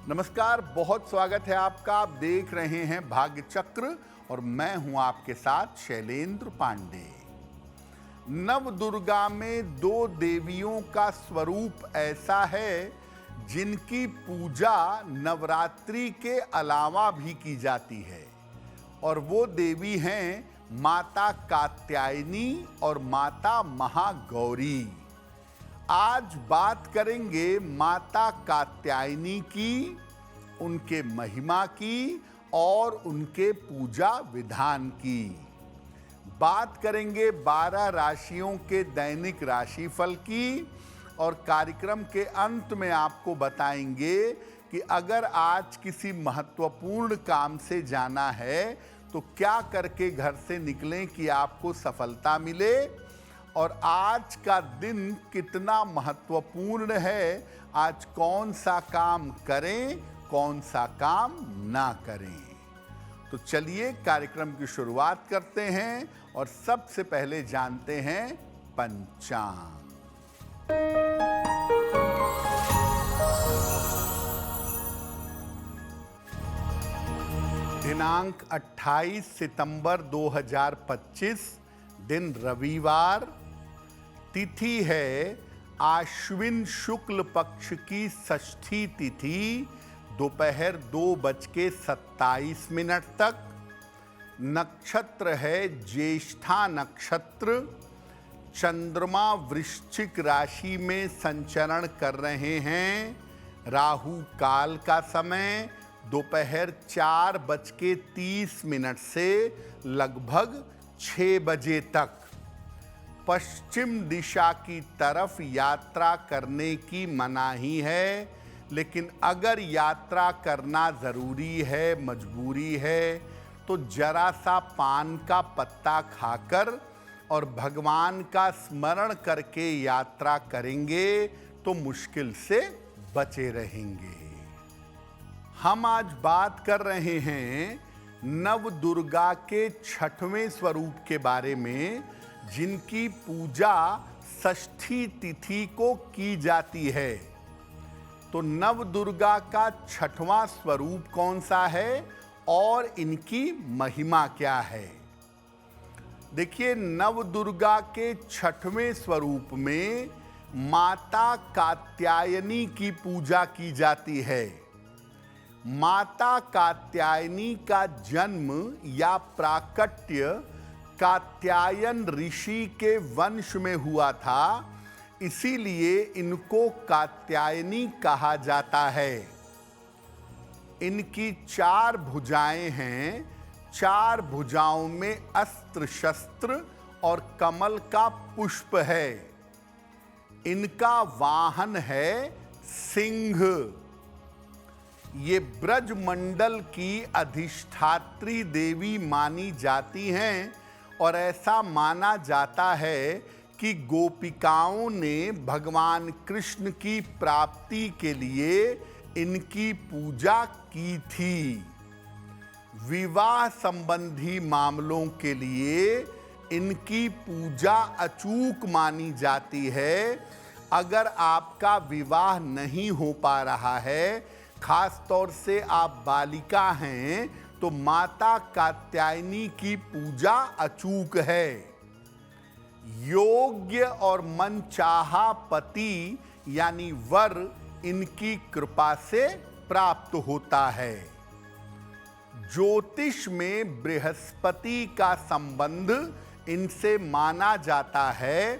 नमस्कार, बहुत स्वागत है आपका। आप देख रहे हैं भाग्य चक्र और मैं हूं आपके साथ शैलेंद्र पांडे। नवदुर्गा में दो देवियों का स्वरूप ऐसा है जिनकी पूजा नवरात्रि के अलावा भी की जाती है और वो देवी हैं माता कात्यायनी और माता महागौरी। आज बात करेंगे माता कात्यायनी की, उनके महिमा की और उनके पूजा विधान की। बात करेंगे 12 राशियों के दैनिक राशिफल की और कार्यक्रम के अंत में आपको बताएंगे कि अगर आज किसी महत्वपूर्ण काम से जाना है तो क्या करके घर से निकलें कि आपको सफलता मिले और आज का दिन कितना महत्वपूर्ण है, आज कौन सा काम करें, कौन सा काम ना करें। तो चलिए कार्यक्रम की शुरुआत करते हैं और सबसे पहले जानते हैं पंचांग। दिनांक 28 सितंबर 2025, दिन रविवार, तिथि है आश्विन शुक्ल पक्ष की षष्ठी तिथि, दोपहर 2:27 तक। नक्षत्र है ज्येष्ठा नक्षत्र। चंद्रमा वृश्चिक राशि में संचरण कर रहे हैं। राहु काल का समय दोपहर 4:30 से लगभग 6 बजे तक। पश्चिम दिशा की तरफ यात्रा करने की मनाही है, लेकिन अगर यात्रा करना ज़रूरी है, मजबूरी है, तो जरा सा पान का पत्ता खाकर और भगवान का स्मरण करके यात्रा करेंगे तो मुश्किल से बचे रहेंगे। हम आज बात कर रहे हैं नवदुर्गा के 6वें स्वरूप के बारे में, जिनकी पूजा षष्ठी तिथि को की जाती है। तो नवदुर्गा का 6वां स्वरूप कौन सा है और इनकी महिमा क्या है? देखिए, नवदुर्गा के 6वें स्वरूप में माता कात्यायनी की पूजा की जाती है। माता कात्यायनी का जन्म या प्राकट्य कात्यायन ऋषि के वंश में हुआ था, इसीलिए इनको कात्यायनी कहा जाता है। इनकी 4 भुजाएं हैं। 4 भुजाओं में अस्त्र शस्त्र और कमल का पुष्प है। इनका वाहन है सिंह। ये ब्रजमंडल की अधिष्ठात्री देवी मानी जाती हैं और ऐसा माना जाता है कि गोपिकाओं ने भगवान कृष्ण की प्राप्ति के लिए इनकी पूजा की थी। विवाह संबंधी मामलों के लिए इनकी पूजा अचूक मानी जाती है। अगर आपका विवाह नहीं हो पा रहा है, खास तौर से आप बालिका हैं, तो माता कात्यायनी की पूजा अचूक है। योग्य और मनचाहा पति यानी वर इनकी कृपा से प्राप्त होता है। ज्योतिष में बृहस्पति का संबंध इनसे माना जाता है।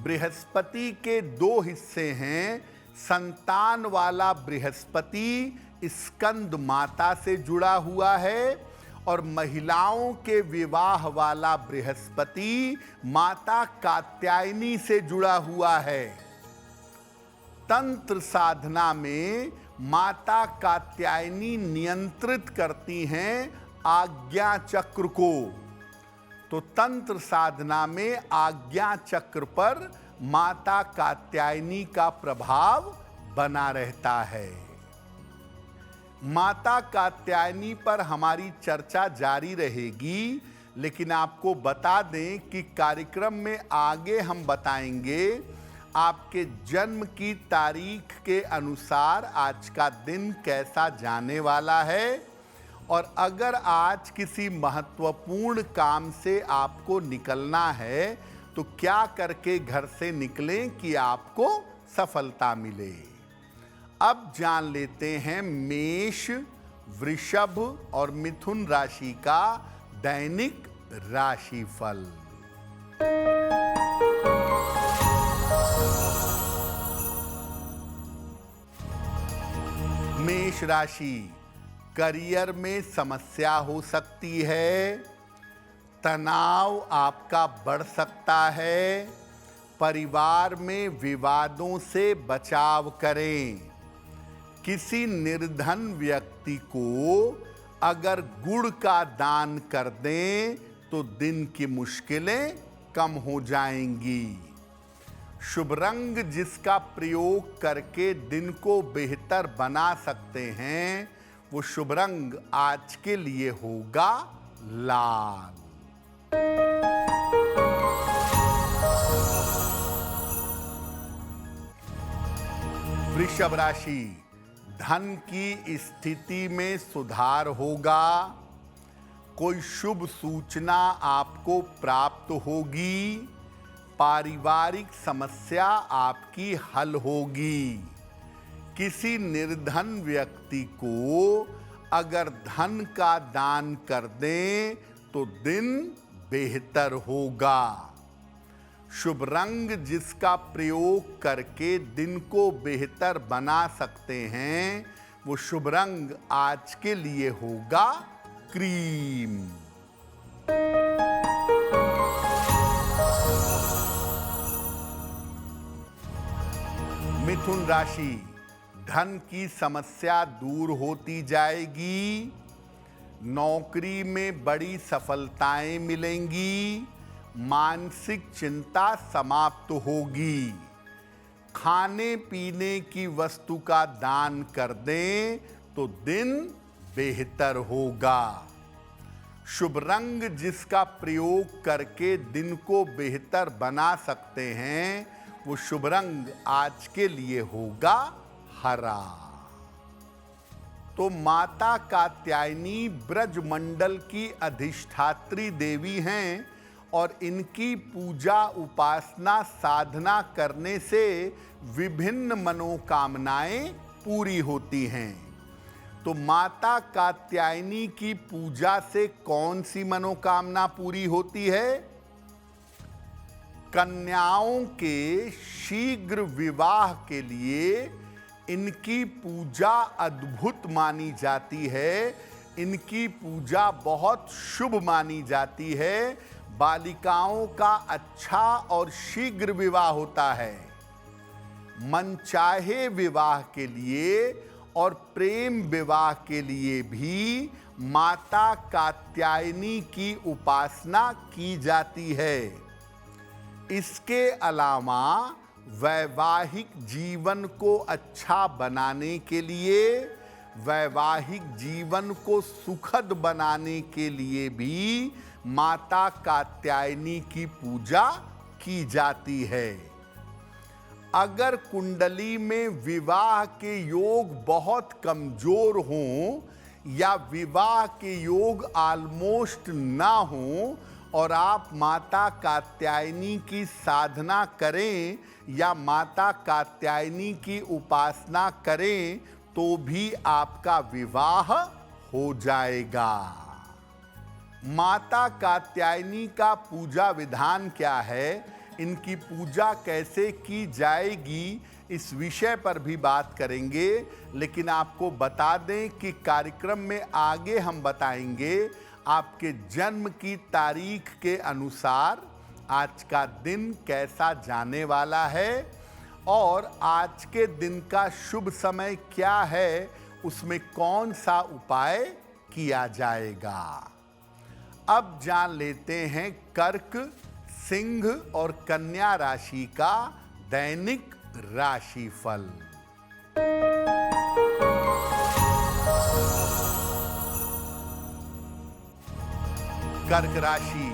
बृहस्पति के 2 हिस्से हैं। संतान वाला बृहस्पति स्कंद माता से जुड़ा हुआ है और महिलाओं के विवाह वाला बृहस्पति माता कात्यायनी से जुड़ा हुआ है। तंत्र साधना में माता कात्यायनी नियंत्रित करती हैं आज्ञा चक्र को। तो तंत्र साधना में आज्ञा चक्र पर माता कात्यायनी का प्रभाव बना रहता है। माता कात्यायनी पर हमारी चर्चा जारी रहेगी, लेकिन आपको बता दें कि कार्यक्रम में आगे हम बताएंगे आपके जन्म की तारीख के अनुसार आज का दिन कैसा जाने वाला है, और अगर आज किसी महत्वपूर्ण काम से आपको निकलना है तो क्या करके घर से निकलें कि आपको सफलता मिले। अब जान लेते हैं मेष, वृषभ और मिथुन राशि का दैनिक राशिफल। मेष राशि, करियर में समस्या हो सकती है, तनाव आपका बढ़ सकता है, परिवार में विवादों से बचाव करें। किसी निर्धन व्यक्ति को अगर गुड़ का दान कर दें तो दिन की मुश्किलें कम हो जाएंगी। शुभ रंग जिसका प्रयोग करके दिन को बेहतर बना सकते हैं, वो शुभ रंग आज के लिए होगा लाल। वृषभ राशि, धन की स्थिति में सुधार होगा। कोई शुभ सूचना आपको प्राप्त होगी। पारिवारिक समस्या आपकी हल होगी। किसी निर्धन व्यक्ति को अगर धन का दान कर दें तो दिन बेहतर होगा। शुभ रंग जिसका प्रयोग करके दिन को बेहतर बना सकते हैं, वो शुभ रंग आज के लिए होगा क्रीम। मिथुन राशि, धन की समस्या दूर होती जाएगी। नौकरी में बड़ी सफलताएं मिलेंगी। मानसिक चिंता समाप्त होगी। खाने पीने की वस्तु का दान कर दें तो दिन बेहतर होगा। शुभ रंग जिसका प्रयोग करके दिन को बेहतर बना सकते हैं, वो शुभ रंग आज के लिए होगा हरा। तो माता कात्यायनी ब्रजमंडल की अधिष्ठात्री देवी हैं और इनकी पूजा उपासना साधना करने से विभिन्न मनोकामनाएं पूरी होती हैं। तो माता कात्यायनी की पूजा से कौन सी मनोकामना पूरी होती है? कन्याओं के शीघ्र विवाह के लिए इनकी पूजा अद्भुत मानी जाती है। इनकी पूजा बहुत शुभ मानी जाती है। बालिकाओं का अच्छा और शीघ्र विवाह होता है। मनचाहे विवाह के लिए और प्रेम विवाह के लिए भी माता कात्यायनी की उपासना की जाती है। इसके अलावा वैवाहिक जीवन को अच्छा बनाने के लिए, वैवाहिक जीवन को सुखद बनाने के लिए भी माता कात्यायनी की पूजा की जाती है। अगर कुंडली में विवाह के योग बहुत कमजोर हों या विवाह के योग ऑलमोस्ट ना हों और आप माता कात्यायनी की साधना करें या माता कात्यायनी की उपासना करें तो भी आपका विवाह हो जाएगा। माता कात्यायनी का पूजा विधान क्या है, इनकी पूजा कैसे की जाएगी, इस विषय पर भी बात करेंगे। लेकिन आपको बता दें कि कार्यक्रम में आगे हम बताएंगे आपके जन्म की तारीख के अनुसार आज का दिन कैसा जाने वाला है और आज के दिन का शुभ समय क्या है, उसमें कौन सा उपाय किया जाएगा। अब जान लेते हैं कर्क, सिंह और कन्या राशि का दैनिक राशिफल। कर्क राशि,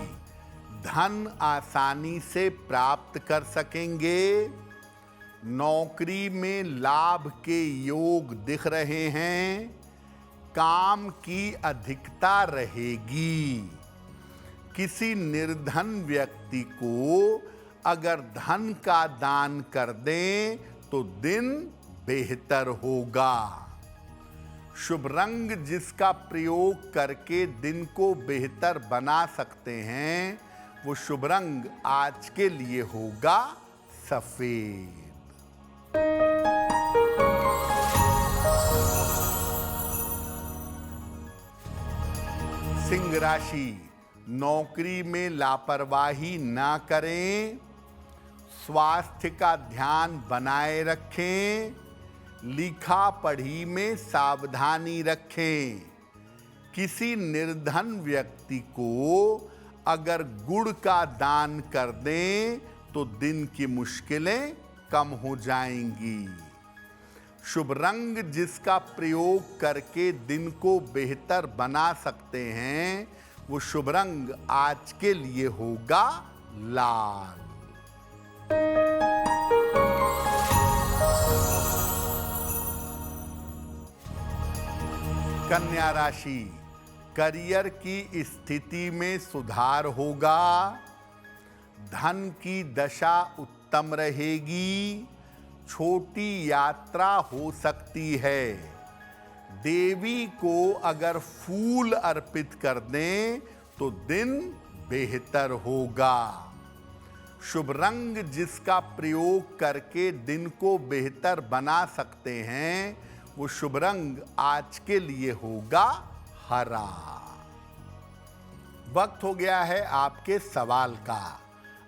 धन आसानी से प्राप्त कर सकेंगे। नौकरी में लाभ के योग दिख रहे हैं, काम की अधिकता रहेगी। किसी निर्धन व्यक्ति को अगर धन का दान कर दें तो दिन बेहतर होगा। शुभ रंग जिसका प्रयोग करके दिन को बेहतर बना सकते हैं, वो शुभ रंग आज के लिए होगा सफेद। सिंह राशि, नौकरी में लापरवाही ना करें, स्वास्थ्य का ध्यान बनाए रखें, लिखा पढ़ी में सावधानी रखें। किसी निर्धन व्यक्ति को अगर गुड़ का दान कर दें तो दिन की मुश्किलें कम हो जाएंगी। शुभ रंग जिसका प्रयोग करके दिन को बेहतर बना सकते हैं, वो शुभ रंग आज के लिए होगा लाल। कन्या राशि, करियर की स्थिति में सुधार होगा, धन की दशा उत्तम रहेगी, छोटी यात्रा हो सकती है। देवी को अगर फूल अर्पित कर दें तो दिन बेहतर होगा। शुभ रंग जिसका प्रयोग करके दिन को बेहतर बना सकते हैं, वो शुभ रंग आज के लिए होगा हरा। वक्त हो गया है आपके सवाल का।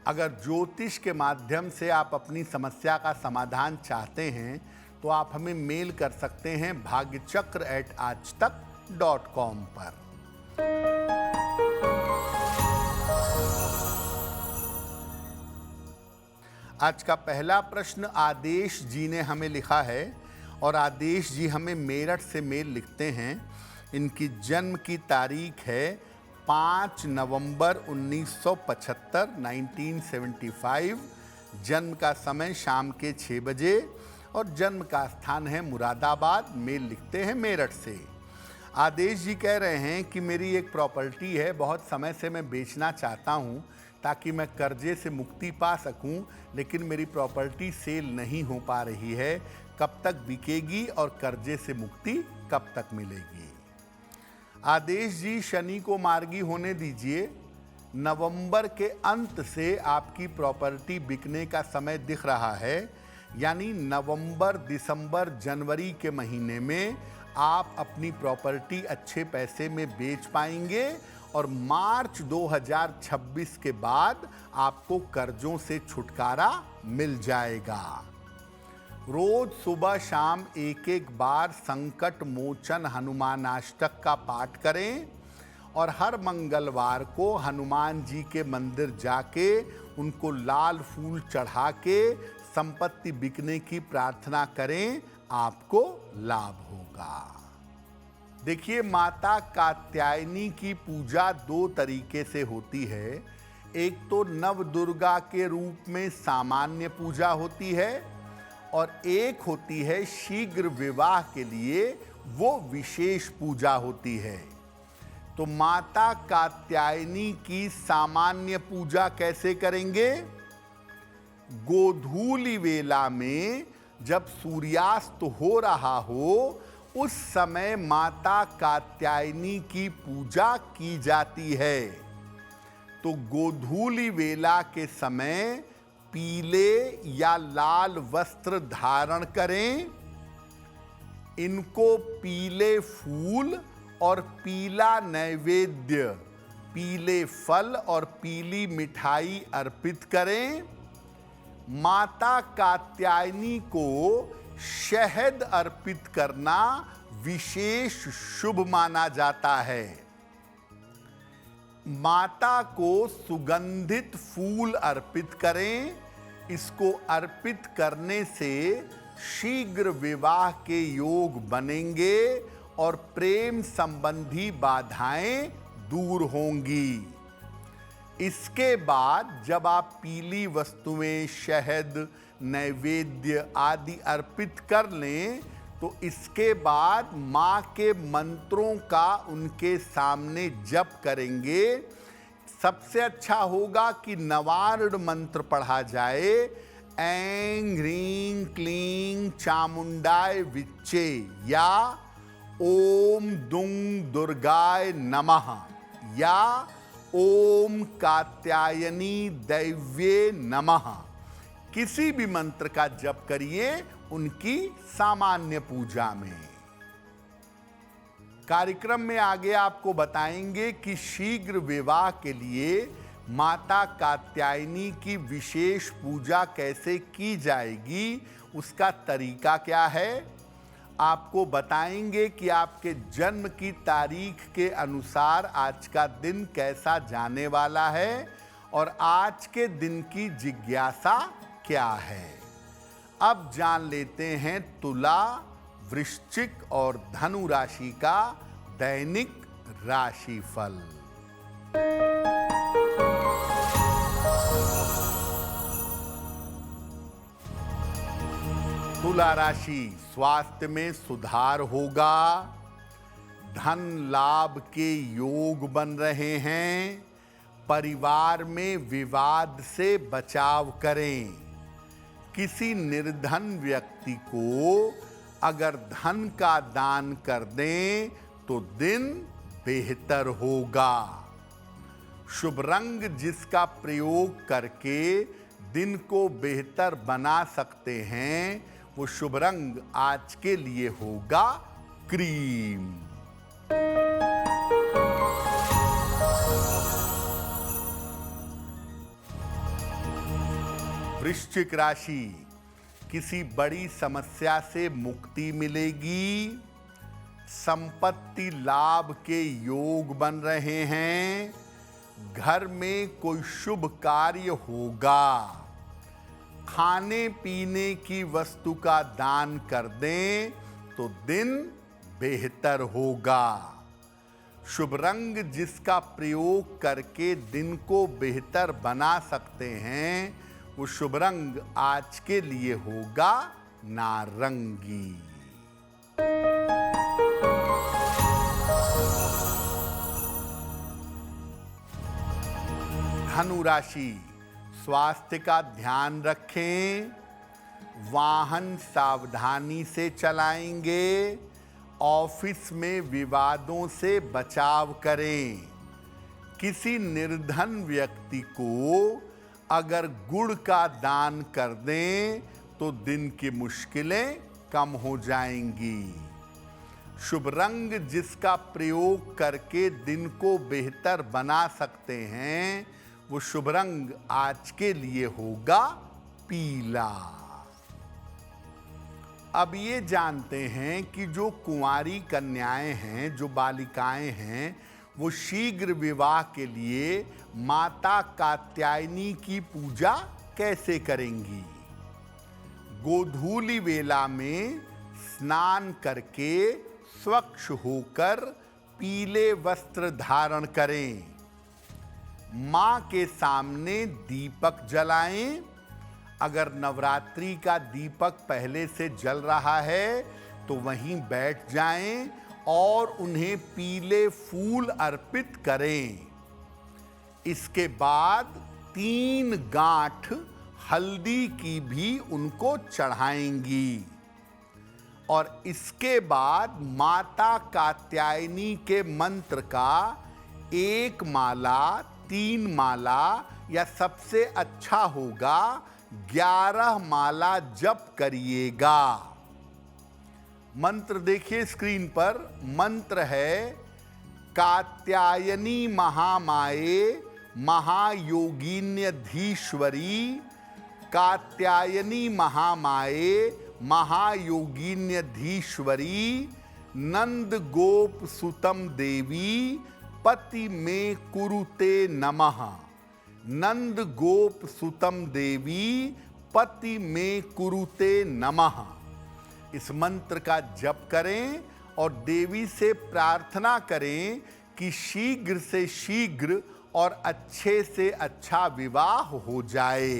अगर ज्योतिष के माध्यम से आप अपनी समस्या का समाधान चाहते हैं तो आप हमें मेल कर सकते हैं bhagyachakra@aajtak.com पर। आज का पहला प्रश्न आदेश जी ने हमें लिखा है और आदेश जी हमें मेरठ से मेल लिखते हैं। इनकी जन्म की तारीख है 5 नवंबर 1975 1975। जन्म का समय शाम के 6 बजे और जन्म का स्थान है मुरादाबाद। मेल लिखते हैं मेरठ से। आदेश जी कह रहे हैं कि मेरी एक प्रॉपर्टी है, बहुत समय से मैं बेचना चाहता हूँ ताकि मैं कर्जे से मुक्ति पा सकूं, लेकिन मेरी प्रॉपर्टी सेल नहीं हो पा रही है। कब तक बिकेगी और कर्जे से मुक्ति कब तक मिलेगी? आदेश जी, शनि को मार्गी होने दीजिए। नवंबर के अंत से आपकी प्रॉपर्टी बिकने का समय दिख रहा है, यानी नवंबर, दिसंबर, जनवरी के महीने में आप अपनी प्रॉपर्टी अच्छे पैसे में बेच पाएंगे और मार्च 2026 के बाद आपको कर्जों से छुटकारा मिल जाएगा। रोज सुबह शाम एक एक बार संकट मोचन हनुमानाष्टक का पाठ करें और हर मंगलवार को हनुमान जी के मंदिर जाके उनको लाल फूल चढ़ा के संपत्ति बिकने की प्रार्थना करें, आपको लाभ होगा। देखिए, माता कात्यायनी की पूजा 2 तरीके से होती है। एक तो नव दुर्गा के रूप में सामान्य पूजा होती है और एक होती है शीघ्र विवाह के लिए, वो विशेष पूजा होती है। तो माता कात्यायनी की सामान्य पूजा कैसे करेंगे? गोधूली वेला में जब सूर्यास्त हो रहा हो, उस समय माता कात्यायनी की पूजा की जाती है। तो गोधूली वेला के समय पीले या लाल वस्त्र धारण करें, इनको पीले फूल और पीला नैवेद्य, पीले फल और पीली मिठाई अर्पित करें। माता कात्यायनी को शहद अर्पित करना विशेष शुभ माना जाता है। माता को सुगंधित फूल अर्पित करें। इसको अर्पित करने से शीघ्र विवाह के योग बनेंगे और प्रेम संबंधी बाधाएं दूर होंगी। इसके बाद जब आप पीली वस्तुएं, शहद, नैवेद्य आदि अर्पित कर लें तो इसके बाद माँ के मंत्रों का उनके सामने जप करेंगे। सबसे अच्छा होगा कि नवार्ण मंत्र पढ़ा जाए, ऐं ह्रीं क्लीं चामुंडाय विच्चे या ओम दुंग दुर्गाय नमः या ओम कात्यायनी दैव्ये नमः। किसी भी मंत्र का जप करिए उनकी सामान्य पूजा में। कार्यक्रम में आगे आपको बताएंगे कि शीघ्र विवाह के लिए माता कात्यायनी की विशेष पूजा कैसे की जाएगी, उसका तरीका क्या है। आपको बताएंगे कि आपके जन्म की तारीख के अनुसार आज का दिन कैसा जाने वाला है और आज के दिन की जिज्ञासा क्या है। अब जान लेते हैं तुला, वृश्चिक और धनु राशि का दैनिक राशिफल। तुला राशि, स्वास्थ्य में सुधार होगा, धन लाभ के योग बन रहे हैं, परिवार में विवाद से बचाव करें। किसी निर्धन व्यक्ति को अगर धन का दान कर दें तो दिन बेहतर होगा। शुभ रंग जिसका प्रयोग करके दिन को बेहतर बना सकते हैं वो शुभ रंग आज के लिए होगा क्रीम। वृश्चिक राशि, किसी बड़ी समस्या से मुक्ति मिलेगी, संपत्ति लाभ के योग बन रहे हैं, घर में कोई शुभ कार्य होगा, खाने पीने की वस्तु का दान कर दें तो दिन बेहतर होगा। शुभ रंग जिसका प्रयोग करके दिन को बेहतर बना सकते हैं वो शुभ रंग आज के लिए होगा नारंगी। धनु राशि, स्वास्थ्य का ध्यान रखें, वाहन सावधानी से चलाएंगे, ऑफिस में विवादों से बचाव करें। किसी निर्धन व्यक्ति को अगर गुड़ का दान कर दें तो दिन की मुश्किलें कम हो जाएंगी। शुभ रंग जिसका प्रयोग करके दिन को बेहतर बना सकते हैं वो शुभ रंग आज के लिए होगा पीला। अब ये जानते हैं कि जो कुंवारी कन्याएं हैं, जो बालिकाएं हैं, वो शीघ्र विवाह के लिए माता कात्यायनी की पूजा कैसे करेंगी। गोधूली वेला में स्नान करके स्वच्छ होकर पीले वस्त्र धारण करें, मां के सामने दीपक जलाएं। अगर नवरात्रि का दीपक पहले से जल रहा है तो वहीं बैठ जाएं और उन्हें पीले फूल अर्पित करें। इसके बाद 3 गांठ हल्दी की भी उनको चढ़ाएंगी और इसके बाद माता कात्यायनी के मंत्र का 1 माला, 3 माला या सबसे अच्छा होगा 11 माला जप करिएगा। मंत्र देखिए स्क्रीन पर, मंत्र है कात्यायनी महामाये महायोगिन्यधीश्वरी, कात्यायनी महामाये महायोगिन्यधीश्वरी, नंद गोप सुतम देवी पति में कुरुते नमः। नंद गोप सुतम देवी पति में कुरुते नमः। इस मंत्र का जप करें और देवी से प्रार्थना करें कि शीघ्र से शीघ्र और अच्छे से अच्छा विवाह हो जाए।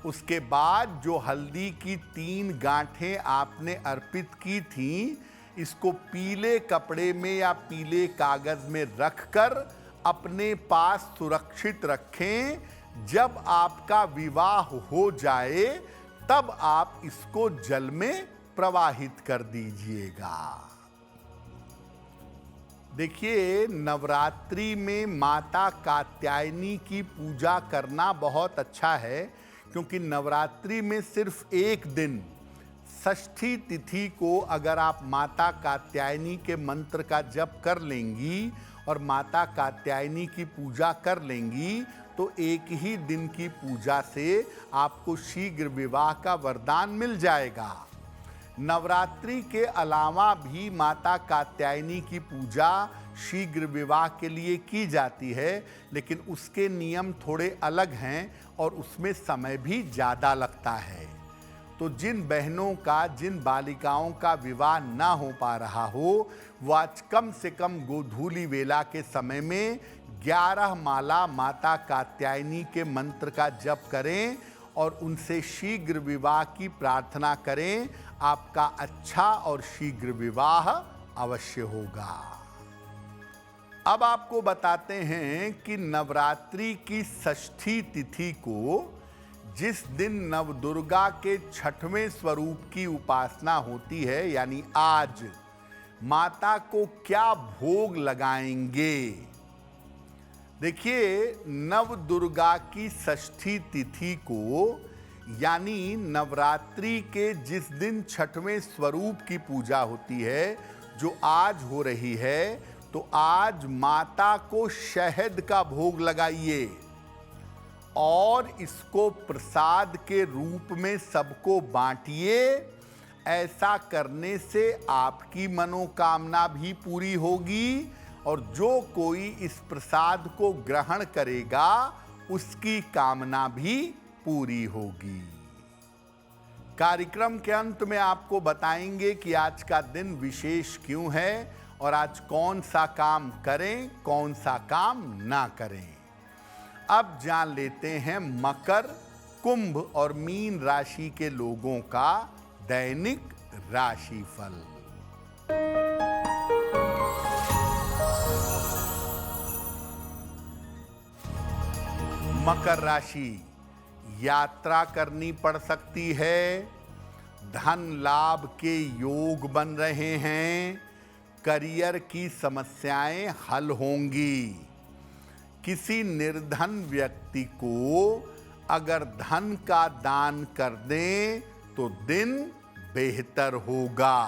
उसके बाद जो हल्दी की 3 गांठें आपने अर्पित की थीं, इसको पीले कपड़े में या पीले कागज में रखकर अपने पास सुरक्षित रखें। जब आपका विवाह हो जाए तब आप इसको जल में प्रवाहित कर दीजिएगा। देखिए, नवरात्रि में माता कात्यायनी की पूजा करना बहुत अच्छा है, क्योंकि नवरात्रि में सिर्फ एक दिन षष्ठी तिथि को अगर आप माता कात्यायनी के मंत्र का जप कर लेंगी और माता कात्यायनी की पूजा कर लेंगी तो एक ही दिन की पूजा से आपको शीघ्र विवाह का वरदान मिल जाएगा। नवरात्रि के अलावा भी माता कात्यायनी की पूजा शीघ्र विवाह के लिए की जाती है, लेकिन उसके नियम थोड़े अलग हैं और उसमें समय भी ज़्यादा लगता है। तो जिन बहनों का, जिन बालिकाओं का विवाह ना हो पा रहा हो, वो आज कम से कम गोधूली वेला के समय में 11 माला माता कात्यायनी के मंत्र का जप करें और उनसे शीघ्र विवाह की प्रार्थना करें। आपका अच्छा और शीघ्र विवाह अवश्य होगा। अब आपको बताते हैं कि नवरात्रि की षष्ठी तिथि को, जिस दिन नवदुर्गा के 6वें स्वरूप की उपासना होती है, यानी आज, माता को क्या भोग लगाएंगे। देखिए, नवदुर्गा की षष्ठी तिथि को, यानी नवरात्रि के जिस दिन 6वें स्वरूप की पूजा होती है, जो आज हो रही है, तो आज माता को शहद का भोग लगाइए और इसको प्रसाद के रूप में सबको बांटिए। ऐसा करने से आपकी मनोकामना भी पूरी होगी और जो कोई इस प्रसाद को ग्रहण करेगा उसकी कामना भी पूरी होगी। कार्यक्रम के अंत में आपको बताएंगे कि आज का दिन विशेष क्यों है और आज कौन सा काम करें, कौन सा काम ना करें। अब जान लेते हैं मकर, कुंभ और मीन राशि के लोगों का दैनिक राशिफल। मकर राशि, यात्रा करनी पड़ सकती है, धन लाभ के योग बन रहे हैं, करियर की समस्याएं हल होंगी। किसी निर्धन व्यक्ति को अगर धन का दान कर दें तो दिन बेहतर होगा।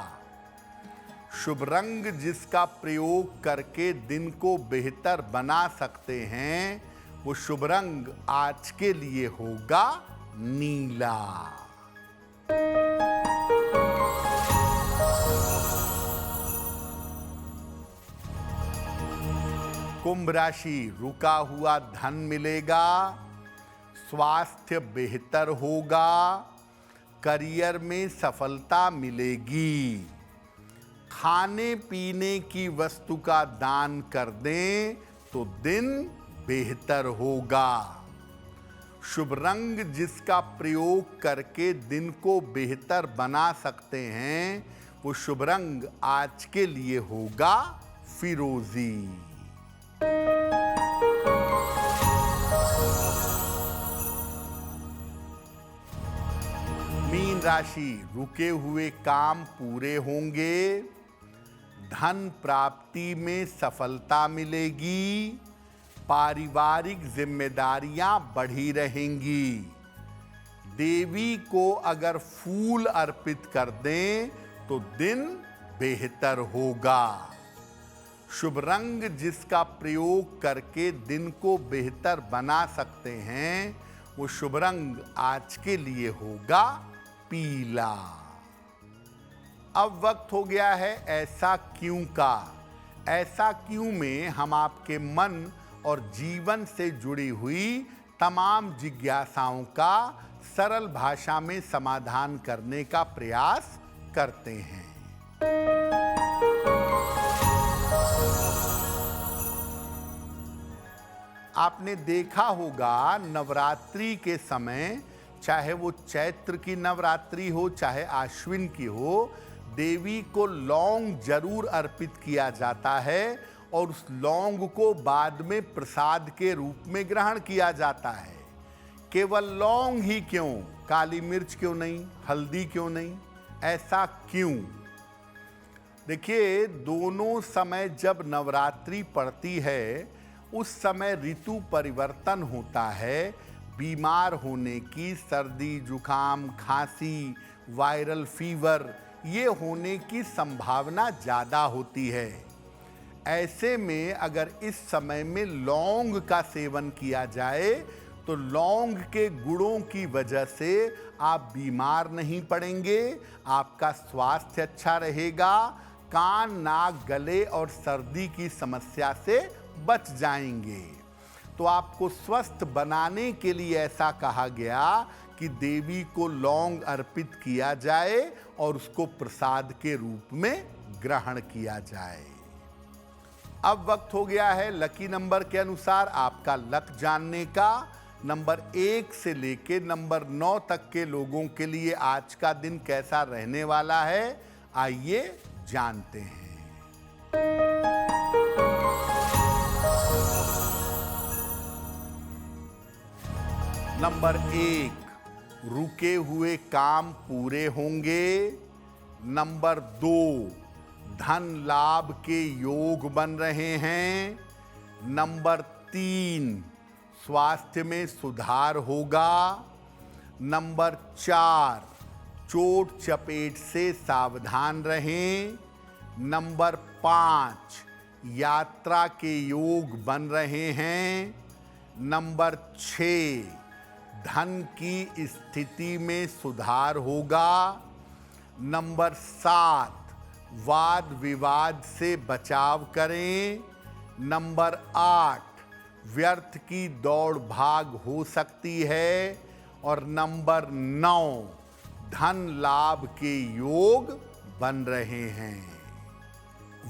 शुभ रंग जिसका प्रयोग करके दिन को बेहतर बना सकते हैं, वो शुभ रंग आज के लिए होगा नीला। कुंभ राशि, रुका हुआ धन मिलेगा, स्वास्थ्य बेहतर होगा, करियर में सफलता मिलेगी। खाने पीने की वस्तु का दान कर दें तो दिन बेहतर होगा। शुभ रंग जिसका प्रयोग करके दिन को बेहतर बना सकते हैं, वो शुभ रंग आज के लिए होगा फिरोजी। मीन राशि, रुके हुए काम पूरे होंगे, धन प्राप्ति में सफलता मिलेगी, पारिवारिक जिम्मेदारियां बढ़ी रहेंगी। देवी को अगर फूल अर्पित कर दें तो दिन बेहतर होगा। शुभ रंग जिसका प्रयोग करके दिन को बेहतर बना सकते हैं, वो शुभ रंग आज के लिए होगा पीला। अब वक्त हो गया है ऐसा क्यों का। ऐसा क्यों में हम आपके मन और जीवन से जुड़ी हुई तमाम जिज्ञासाओं का सरल भाषा में समाधान करने का प्रयास करते हैं। आपने देखा होगा नवरात्रि के समय चाहे वो चैत्र की नवरात्रि हो चाहे आश्विन की हो, देवी को लौंग जरूर अर्पित किया जाता है और उस लौंग को बाद में प्रसाद के रूप में ग्रहण किया जाता है। केवल लौंग ही क्यों, काली मिर्च क्यों नहीं, हल्दी क्यों नहीं, ऐसा क्यों? देखिए, दोनों समय जब नवरात्रि पड़ती है उस समय ऋतु परिवर्तन होता है। बीमार होने की, सर्दी जुकाम खांसी वायरल फीवर ये होने की संभावना ज़्यादा होती है। ऐसे में अगर इस समय में लौंग का सेवन किया जाए तो लौंग के गुणों की वजह से आप बीमार नहीं पड़ेंगे, आपका स्वास्थ्य अच्छा रहेगा, कान नाक गले और सर्दी की समस्या से बच जाएंगे। तो आपको स्वस्थ बनाने के लिए ऐसा कहा गया कि देवी को लौंग अर्पित किया जाए और उसको प्रसाद के रूप में ग्रहण किया जाए। अब वक्त हो गया है लकी नंबर के अनुसार आपका लक जानने का। नंबर 1 से लेके नंबर 9 तक के लोगों के लिए आज का दिन कैसा रहने वाला है, आइए जानते हैं। नंबर 1, रुके हुए काम पूरे होंगे। नंबर 2, धन लाभ के योग बन रहे हैं। नंबर 3, स्वास्थ्य में सुधार होगा। नंबर 4, चोट चपेट से सावधान रहें। नंबर 5, यात्रा के योग बन रहे हैं। नंबर 6, धन की स्थिति में सुधार होगा। नंबर 7, वाद विवाद से बचाव करें। नंबर 8, व्यर्थ की दौड़ भाग हो सकती है। और नंबर 9, धन लाभ के योग बन रहे हैं।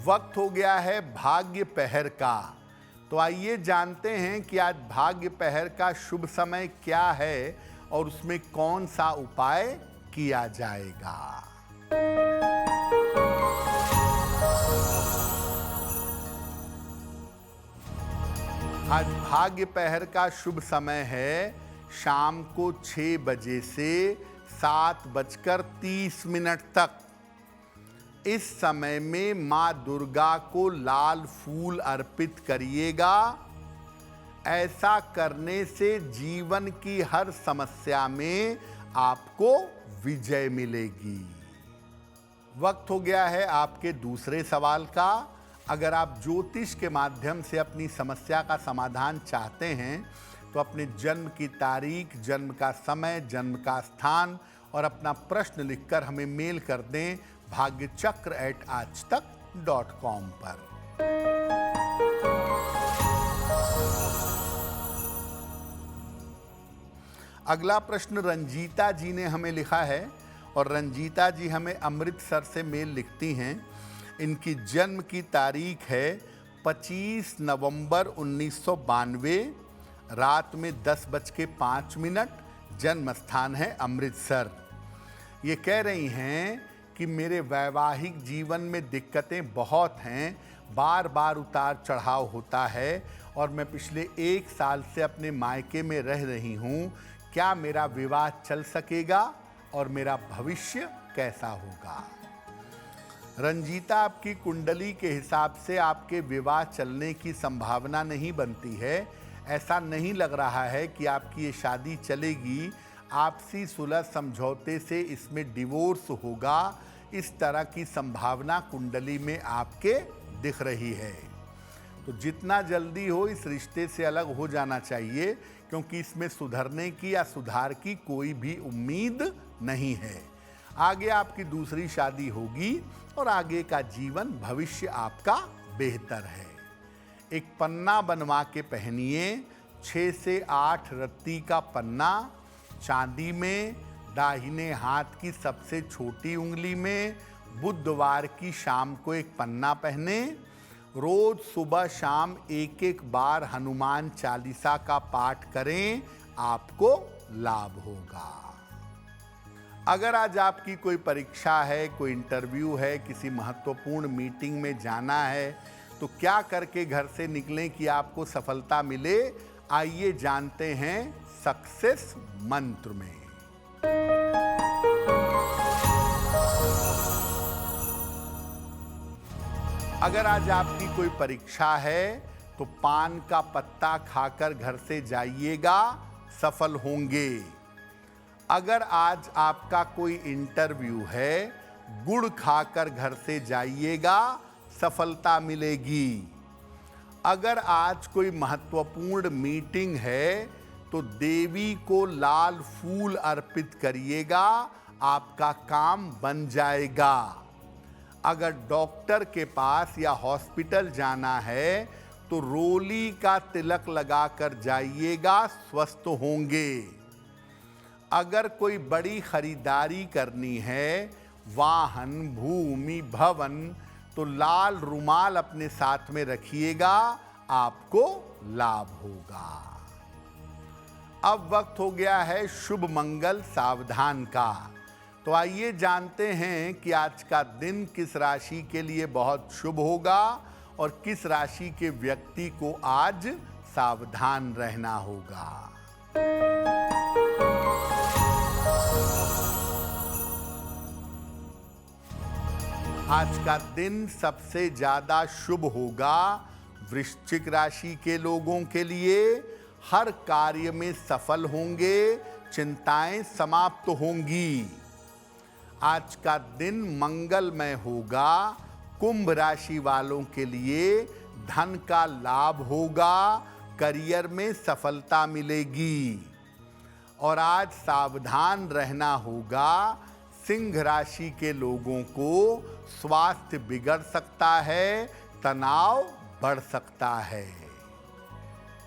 वक्त हो गया है भाग्य पहर का। तो आइए जानते हैं कि आज भाग्य पहर का शुभ समय क्या है और उसमें कौन सा उपाय किया जाएगा। आज भाग्य पहर का शुभ समय है शाम को 6 बजे से 7:30 तक। इस समय में मां दुर्गा को लाल फूल अर्पित करिएगा। ऐसा करने से जीवन की हर समस्या में आपको विजय मिलेगी। वक्त हो गया है आपके दूसरे सवाल का। अगर आप ज्योतिष के माध्यम से अपनी समस्या का समाधान चाहते हैं तो अपने जन्म की तारीख, जन्म का समय, जन्म का स्थान और अपना प्रश्न लिखकर हमें मेल कर दें bhagyachakra@aajtak.com पर। अगला प्रश्न रंजीता जी ने हमें लिखा है और रंजीता जी हमें अमृतसर से मेल लिखती हैं। इनकी जन्म की तारीख है 25 नवंबर 1992, रात में 10:05। जन्म स्थान है अमृतसर। ये कह रही हैं कि मेरे वैवाहिक जीवन में दिक्कतें बहुत हैं, बार बार उतार चढ़ाव होता है और मैं पिछले 1 साल से अपने मायके में रह रही हूँ। क्या मेरा विवाह चल सकेगा और मेरा भविष्य कैसा होगा? रंजीता, आपकी कुंडली के हिसाब से आपके विवाह चलने की संभावना नहीं बनती है। ऐसा नहीं लग रहा है कि आपकी ये शादी चलेगी। आपसी सुलह समझौते से इसमें डिवोर्स होगा, इस तरह की संभावना कुंडली में आपके दिख रही है। तो जितना जल्दी हो इस रिश्ते से अलग हो जाना चाहिए, क्योंकि इसमें सुधरने की या सुधार की कोई भी उम्मीद नहीं है। आगे आपकी दूसरी शादी होगी और आगे का जीवन भविष्य आपका बेहतर है। एक पन्ना बनवा के पहनिए, 6 से 8 रत्ती का पन्ना, चांदी में, दाहिने हाथ की सबसे छोटी उंगली में। बुधवार की शाम को एक पन्ना पहने। रोज सुबह शाम 1-1 बार हनुमान चालीसा का पाठ करें, आपको लाभ होगा। अगर आज आपकी कोई परीक्षा है, कोई इंटरव्यू है, किसी महत्वपूर्ण मीटिंग में जाना है, तो क्या करके घर से निकलें कि आपको सफलता मिले? आइए जानते हैं सक्सेस मंत्र में। अगर आज आपकी कोई परीक्षा है तो पान का पत्ता खाकर घर से जाइएगा, सफल होंगे। अगर आज आपका कोई इंटरव्यू है, गुड़ खाकर घर से जाइएगा, सफलता मिलेगी। अगर आज कोई महत्वपूर्ण मीटिंग है तो देवी को लाल फूल अर्पित करिएगा, आपका काम बन जाएगा। अगर डॉक्टर के पास या हॉस्पिटल जाना है तो रोली का तिलक लगाकर जाइएगा, स्वस्थ होंगे। अगर कोई बड़ी खरीदारी करनी है, वाहन, भूमि, भवन, तो लाल रुमाल अपने साथ में रखिएगा, आपको लाभ होगा। अब वक्त हो गया है शुभ मंगल सावधान का। तो आइए जानते हैं कि आज का दिन किस राशि के लिए बहुत शुभ होगा और किस राशि के व्यक्ति को आज सावधान रहना होगा। आज का दिन सबसे ज्यादा शुभ होगा वृश्चिक राशि के लोगों के लिए। हर कार्य में सफल होंगे, चिंताएं समाप्त होंगी। आज का दिन मंगलमय होगा। कुंभ राशि वालों के लिए धन का लाभ होगा, करियर में सफलता मिलेगी। और आज सावधान रहना होगा, सिंह राशि के लोगों को स्वास्थ्य बिगड़ सकता है, तनाव बढ़ सकता है।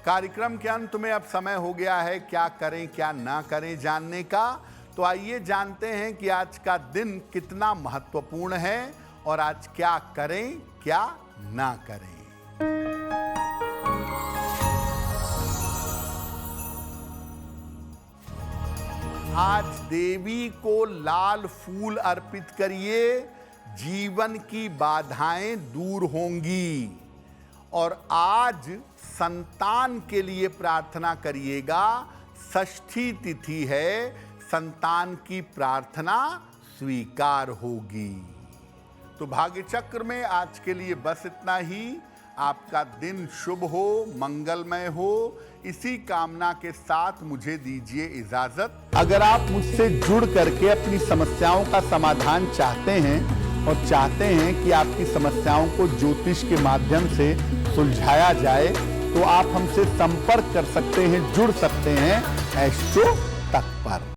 कार्यक्रम के अंत में अब समय हो गया है क्या करें क्या ना करें जानने का। तो आइए जानते हैं कि आज का दिन कितना महत्वपूर्ण है और आज क्या करें क्या ना करें। आज देवी को लाल फूल अर्पित करिए, जीवन की बाधाएं दूर होंगी। और आज संतान के लिए प्रार्थना करिएगा, षष्ठी तिथि है, संतान की प्रार्थना स्वीकार होगी। तो भाग्य चक्र में आज के लिए बस इतना ही। आपका दिन शुभ हो, मंगलमय हो, इसी कामना के साथ मुझे दीजिए इजाजत। अगर आप मुझसे जुड़ करके अपनी समस्याओं का समाधान चाहते हैं और चाहते हैं कि आपकी समस्याओं को ज्योतिष के माध्यम से सुलझाया जाए, तो आप हमसे संपर्क कर सकते हैं, जुड़ सकते हैं एस्ट्रो तक पर।